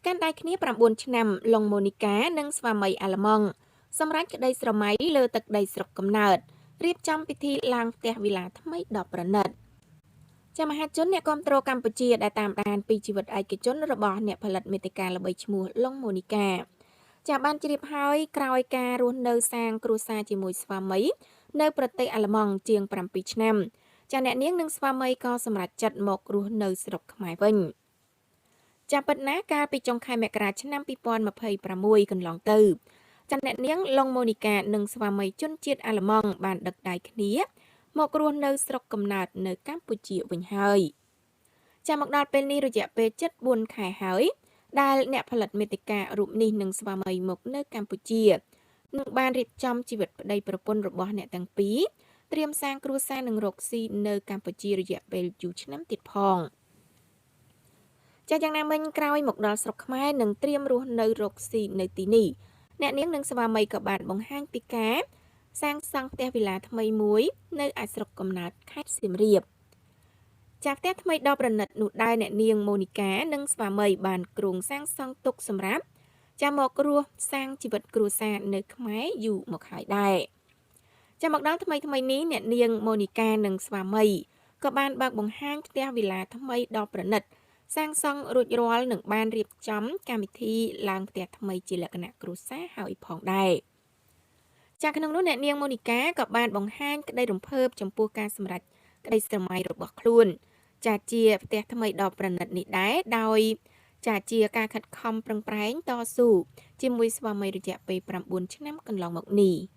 កាន់ដៃគ្នា9ឆ្នាំឡុងម៉ូនីកានិងស្វាមីអាល្លឺម៉ង់សម្រាប់ក្តីស្រមៃលើទឹកដីស្រុកកំណើតរៀបចំពិធីឡើងផ្ទះវិឡាថ្មីដ៏ប្រណិតមហាជនអ្នកគាំទ្រកម្ពុជាដែលតាមដានពីជីវិតឯកជនរបស់អ្នកផលិតមាតិកាល្បីឈ្មោះឡុងម៉ូនីកាបានជ្រាបហើយក្រោយការរស់នៅសាងគ្រួសារជាមួយស្វាមីនៅប្រទេសអាល្លឺម៉ង់ជាង7ឆ្នាំអ្នកនាងនិងស្វាមីក៏សម្រេចចិត្តមករស់នៅស្រុកខ្មែរវិញពិតណាស់កាលពីចុងខែមករាឆ្នាំ2026កន្លងទៅអ្នកនាងឡុងម៉ូនីកានិងស្វាមីជនជាតិអាល្លឺម៉ង់បានដឹកដៃគ្នាមករស់នៅស្រុកកំណើតនៅកម្ពុជាវិញហើយមកដល់ពេលនេះរយៈពេល74ខែហើយដែលអ្នកផលិតមាតិការូបនេះនិងស្វាមីមកនៅកម្ពុជានឹងបានរៀបចំជីវិតប្តីប្រពន្ធរបស់អ្នកទាំងពីរត្រៀមសាងគ្រួសារនិងរកស៊ីនៅកម្ពុជារយៈពេលយូរឆ្នាំទៀតផងយ៉ាងណាមិញក្រោយមកដល់ស្រុកខ្មែរនិងត្រៀមរស់នៅរកស៊ីនៅទីនេះអ្នកនាងនិងស្វាមីក៏បានបង្ហាញពីការសាងសង់ផ្ទះវិឡាថ្មីមួយនៅឯស្រុកកំណើតខេត្តសៀមរាបផ្ទះថ្មីដ៏ប្រណិតនោះដែរអ្នកនាងម៉ូនីកានិងស្វាមីបានគ្រោងសាងសង់ទុកសម្រាប់មករស់សាងជីវិតគ្រួសារនៅខ្មែរយូរមកហើយដែរមកដល់ថ្មីនេះអ្នកនាងម៉ូនីកានិងស្វាមីក៏បានបើកបង្ហាញផ្ទះវិឡាថ្មីដ៏ប្រណិតសាងសង់រួចរាល់នឹងបានរៀបចំកម្មវិធីឡើងផ្ទះថ្មីជាលក្ខណៈគ្រួសារហើយផងដែរក្នុងនោះអ្នកនាងម៉ូនីកាក៏បានបង្ហាញក្តីរំភើបចំពោះការសម្រេចក្តីស្រមៃរបស់ខ្លួនជាផ្ទះថ្មីដ៏ប្រណិតនេះដែរដោយជាការខិតខំប្រឹងប្រែងតស៊ូជាមួយស្វាមីរយៈពេល9ឆ្នាំកន្លងមកនេះ